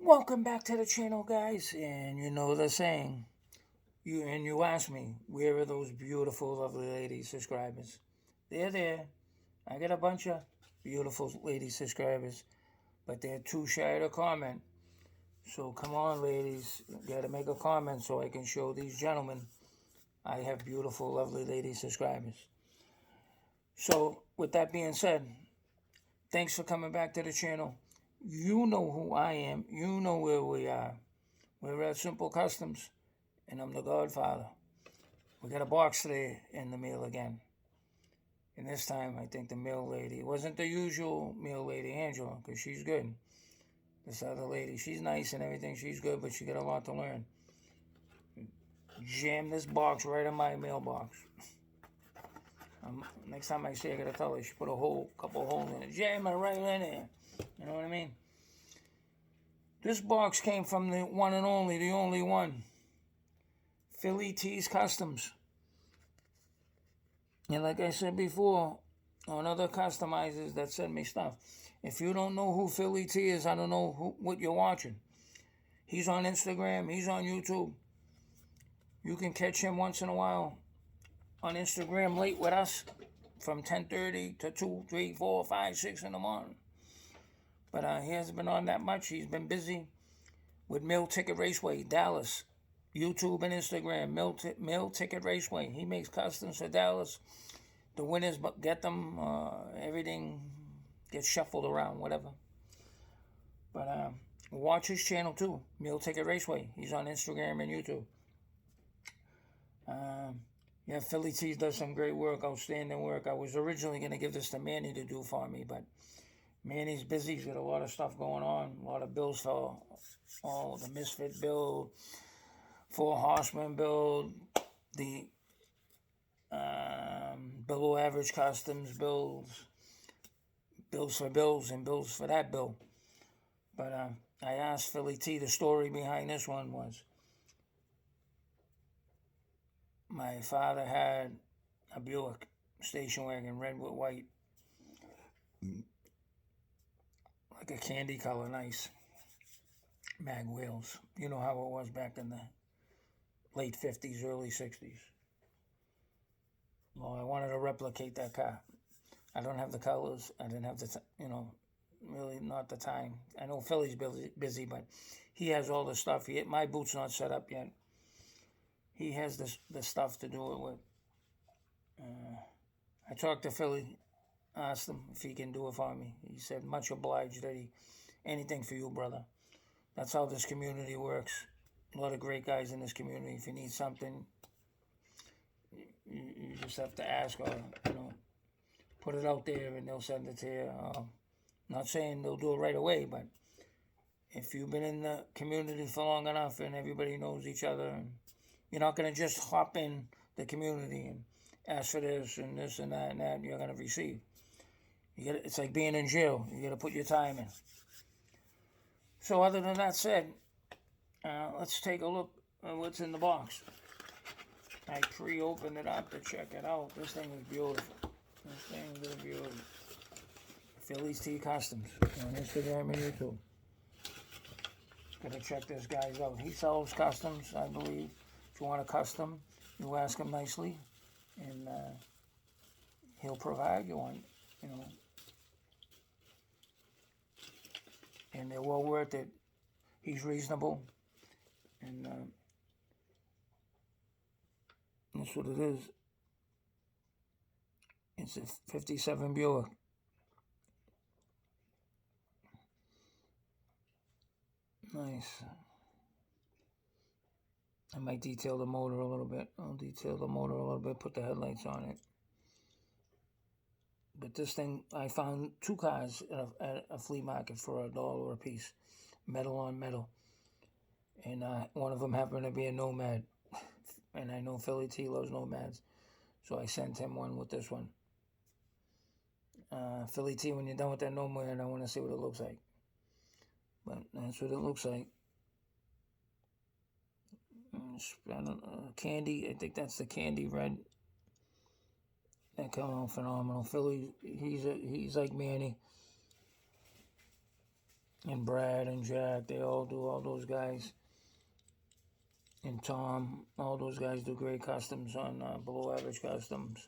Welcome back to the channel, guys. And you know the saying. You ask me, where are those beautiful, lovely lady subscribers? They're there. I got a bunch of beautiful lady subscribers, but they're too shy to comment. So come on, ladies, gotta make a comment so I can show these gentlemen I have beautiful, lovely lady subscribers. So with that being said, thanks for coming back to the channel. You know who I am. You know where we are. We're at Simple Customs, and I'm the Godfather. We got a box today in the mail again. And this time, I think the mail lady wasn't the usual mail lady, Angela, because she's good. This other lady, she's nice and everything. She's good, but she got a lot to learn. Jam this box right in my mailbox. Next time I see her, I gotta tell her she put couple holes in it. Jam it right in there. You know what I mean? This box came from the one and only, the only one. Philly Tees Customs. And like I said before, on other customizers that send me stuff, if you don't know who Philly T is, I don't know what you're watching. He's on Instagram. He's on YouTube. You can catch him once in a while on Instagram late with us from 10:30 to 2, 3, 4, 5, 6 in the morning. But he hasn't been on that much. He's been busy with Mill Ticket Raceway, Dallas. YouTube and Instagram, Mill Ticket Raceway. He makes customs for Dallas. The winners get them. Everything gets shuffled around, whatever. But watch his channel too, Mill Ticket Raceway. He's on Instagram and YouTube. Yeah, Philly Tees does some great work, outstanding work. I was originally going to give this to Manny to do for me, but Manny's busy. He's got a lot of stuff going on, a lot of bills for the Misfit build, Four Horsemen build, the below average customs bills for bills, and bills for that bill. But I asked Philly T, the story behind this one was, my father had a Buick station wagon, red with white, like a candy color, nice mag wheels. You know how it was back in the late 50s, early 60s. Well, I wanted to replicate that car. I don't have the colors. I didn't have the, really not the time. I know Philly's busy, but he has all the stuff. My boot's not set up yet. He has the stuff to do it with. I talked to Philly, asked him if he can do it for me. He said, much obliged, Eddie. Anything for you, brother. That's how this community works. A lot of great guys in this community. If you need something, you just have to ask or, put it out there and they'll send it to you. Not saying they'll do it right away, but if you've been in the community for long enough and everybody knows each other, and you're not going to just hop in the community and ask for this and that and that you're going to receive. It's like being in jail. You got to put your time in. So other than that said, let's take a look at what's in the box. I pre-opened it up to check it out. This thing is beautiful. This thing is beautiful. Philly Tees Customs on Instagram and YouTube. Gotta check this guy out. He sells customs, I believe. If you want a custom, you ask him nicely, and he'll provide you one. And they're well worth it. He's reasonable, and that's what it is. It's a 57 Buick. Nice. I might detail the motor a little bit. I'll detail the motor a little bit, put the headlights on it. But this thing, I found two cars at a flea market for $1 a piece. Metal on metal. And one of them happened to be a Nomad. And I know Philly T loves Nomads. So I sent him one with this one. Philly T, when you're done with that Nomad, I want to see what it looks like. But that's what it looks like. Candy, I think that's the candy red. That come out phenomenal. Philly, he's like Manny. And Brad and Jack, they all do, all those guys. And Tom, all those guys do great customs on below average customs.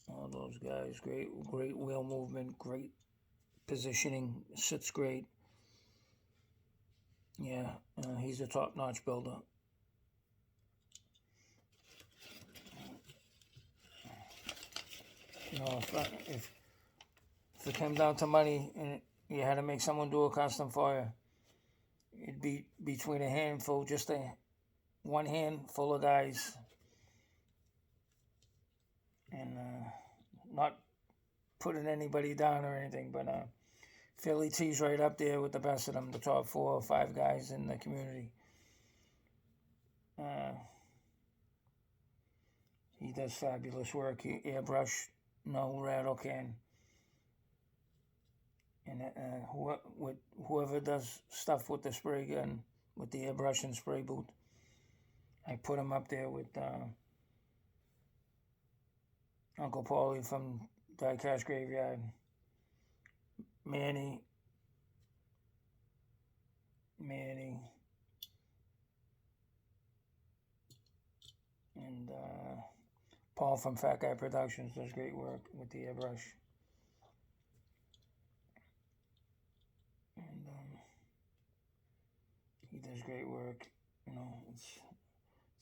All those guys, great wheel movement, great positioning, sits great. Yeah, he's a top-notch builder. You know, if it came down to money and you had to make someone do a custom for you, it'd be between a handful, just one handful of guys, and not putting anybody down or anything, but Philly T's right up there with the best of them, the top 4 or 5 guys in the community. He does fabulous work. He airbrush, no rattle can. And whoever does stuff with the spray gun, with the airbrush and spray boot, I put him up there with Uncle Paulie from Diecast Graveyard, Manny, and Paul from Fat Guy Productions does great work with the airbrush. And he does great work. You know, it's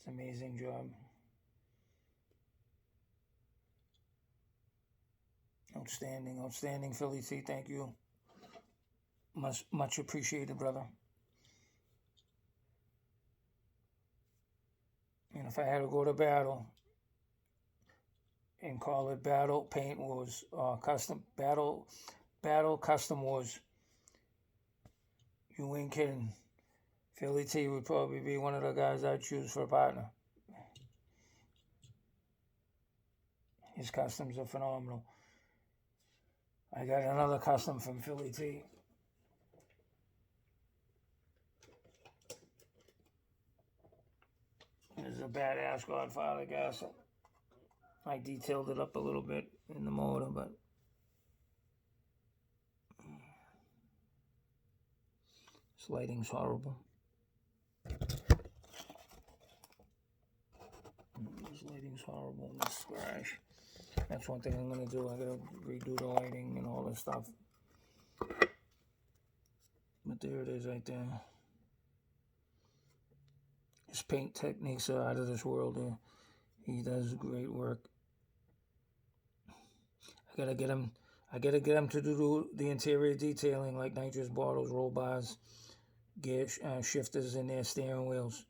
an amazing job. Outstanding, Philly T. Thank you. Much appreciated, brother. And if I had to go to battle and call it Battle Paint Wars, Custom Custom Wars, you ain't kidding. Philly T would probably be one of the guys I'd choose for a partner. His customs are phenomenal. I got another custom from Philly T. This is a badass Godfather gas. I detailed it up a little bit in the motor, but this lighting's horrible. This lighting's horrible in this garage. That's one thing I'm going to do. I got to redo the lighting and all this stuff. But there it is right there. His paint techniques are out of this world here. He does great work. I gotta get him to do the interior detailing, like nitrous bottles, roll bars, gear shifters in their steering wheels,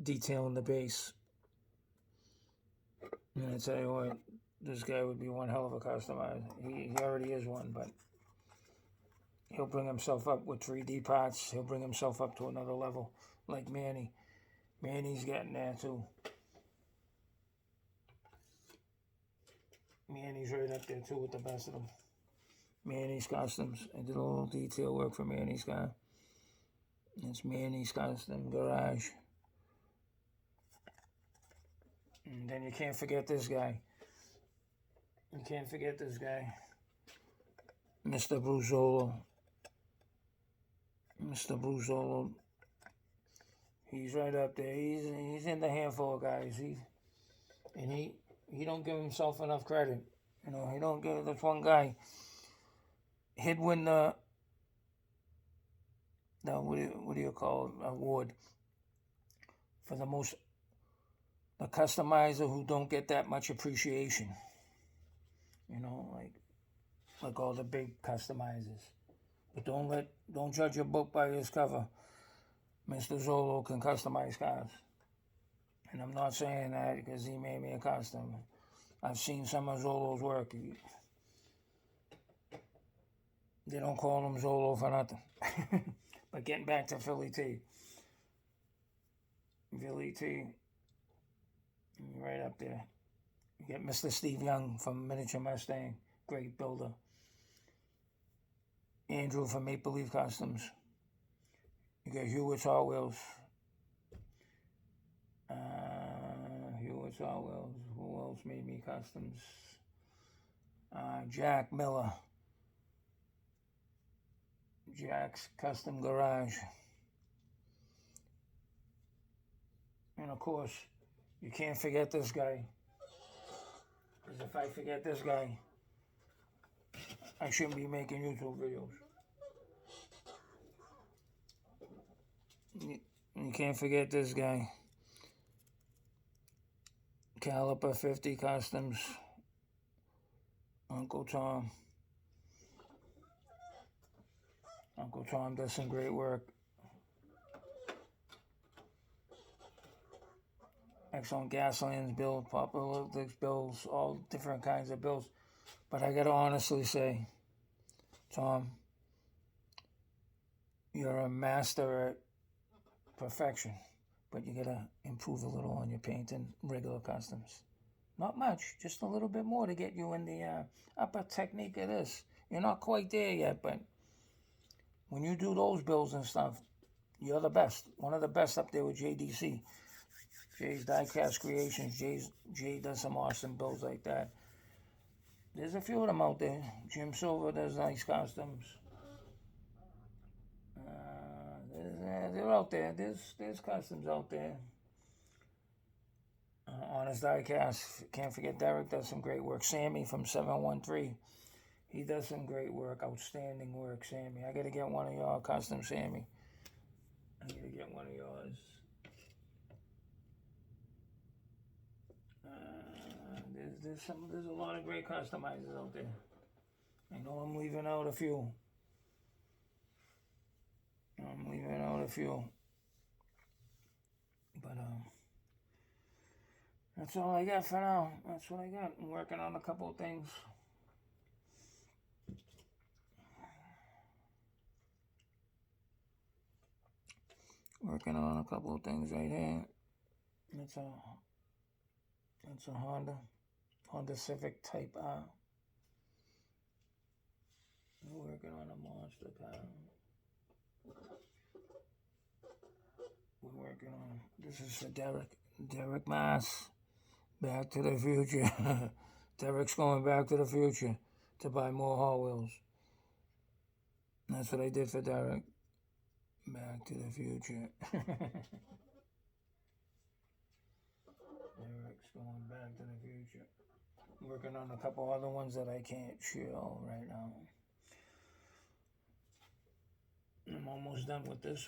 detailing the base. And I tell you what, this guy would be one hell of a customer. He already is one, but he'll bring himself up with 3D parts. He'll bring himself up to another level, like Manny. Manny's getting there too. Manny's right up there too with the best of them. Manny's Customs. I did a little detail work for Manny's car. It's Manny's Custom Garage. And then you can't forget this guy. Mr. Bruzzolo. He's right up there. He's in the handful of guys. He don't give himself enough credit. You know, he don't give this one guy. He'd win the what do you call it, award for the customizer who don't get that much appreciation. You know, like all the big customizers. But don't judge a book by its cover. Mr. Zolo can customize cars. And I'm not saying that because he made me a custom. I've seen some of Zolo's work. They don't call him Zolo for nothing. But getting back to Philly T. Right up there. You get Mr. Steve Young from Miniature Mustang. Great builder. Andrew from Maple Leaf Customs. You got Hewitt's Hot Wheels. Who else made me customs? Jack Miller, Jack's Custom Garage. And of course, you can't forget this guy. Because if I forget this guy, I shouldn't be making YouTube videos. You can't forget this guy. Caliper 50 Customs. Uncle Tom. Uncle Tom does some great work. Excellent gasolines, bills, Popolytics bills, all different kinds of bills. But I gotta honestly say, Tom, you're a master at perfection, but you gotta improve a little on your paint and regular customs. Not much, just a little bit more to get you in the upper technique of this. You're not quite there yet, but when you do those bills and stuff, you're the best. One of the best up there with JDC. Jay's Diecast Creations. Jay does some awesome bills like that. There's a few of them out there. Jim Silver does nice customs. They're out there. There's customs out there. Honest Diecast. Can't forget Derek does some great work. Sammy from 713. He does some great work. Outstanding work, Sammy. I gotta get one of y'all custom, Sammy. I gotta get one of yours. There's a lot of great customizers out there. I know I'm leaving out a few. But that's all I got for now. That's what I got. I'm working on a couple of things. Working on a couple of things right here. It's a Honda Civic Type R. We're working on a monster car. We're working on. This is for Derek Mass. Back to the Future. Derek's going back to the future to buy more Hot Wheels. That's what I did for Derek. Back to the Future. Derek's going back to the future. I'm working on a couple other ones that I can't show right now. I'm almost done with this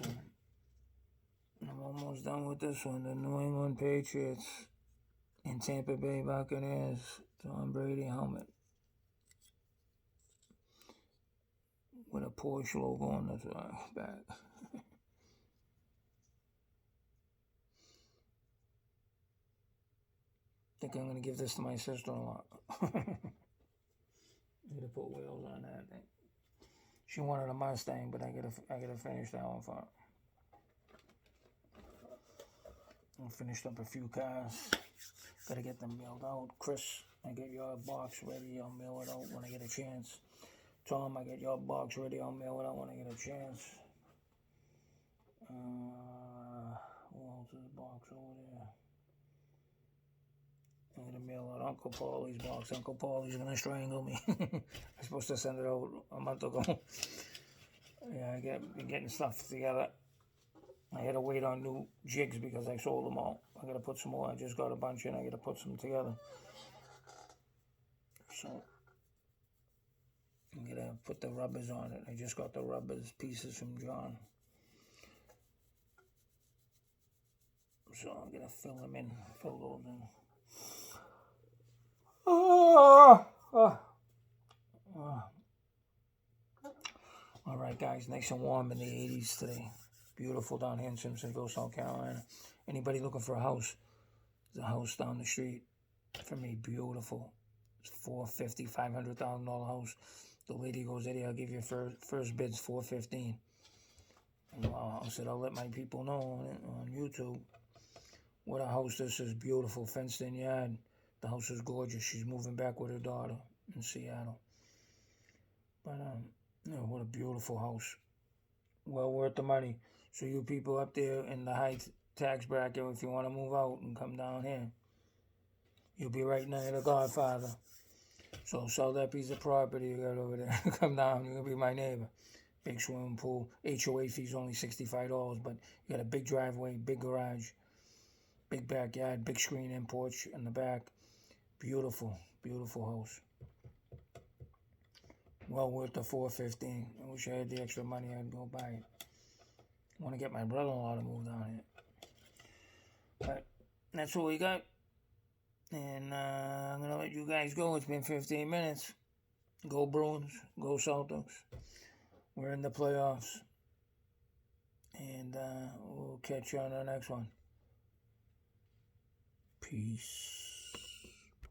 one. The New England Patriots and Tampa Bay Buccaneers. Tom Brady helmet. With a Porsche logo on the back. I think I'm going to give this to my sister-in-law. I'm going to put wheels on that thing. She wanted a Mustang, but I gotta finish that one for her. I finished up a few cars. Gotta get them mailed out. Chris, I get your box ready. I'll mail it out when I get a chance. Tom, I get your box ready. I'll mail it out when I get a chance. Walter's box over there. I'm gonna mail out Uncle Paulie's box. Uncle Paulie's gonna strangle me. I'm supposed to send it out a month ago. Yeah, been getting stuff together. I had to wait on new jigs because I sold them all. I gotta put some more. I just got a bunch in. I gotta put some together. So I'm gonna put the rubbers on it. I just got the rubbers pieces from John. So I'm gonna fill those in. All right, guys, nice and warm in the 80s today. Beautiful down here in Simpsonville, South Carolina. Anybody looking for a house? There's a house down the street for me, beautiful. It's $450,000, $500,000 house. The lady goes, Eddie, I'll give you first bid's $415,000. Wow, I said, I'll let my people know on YouTube. What a house this is, beautiful, fenced in yard. The house is gorgeous. She's moving back with her daughter in Seattle. But, what a beautiful house. Well worth the money. So you people up there in the high tax bracket, if you want to move out and come down here, you'll be right near the Godfather. So sell that piece of property you got over there. Come down, you're gonna be my neighbor. Big swimming pool. HOA fee's only $65, but you got a big driveway, big garage, big backyard, big screen-in porch in the back. Beautiful, beautiful house. Well worth the $415. I wish I had the extra money. I'd go buy it. I want to get my brother-in-law to move down here. But that's what we got. And I'm going to let you guys go. It's been 15 minutes. Go Bruins. Go Celtics. We're in the playoffs. And we'll catch you on the next one. Peace.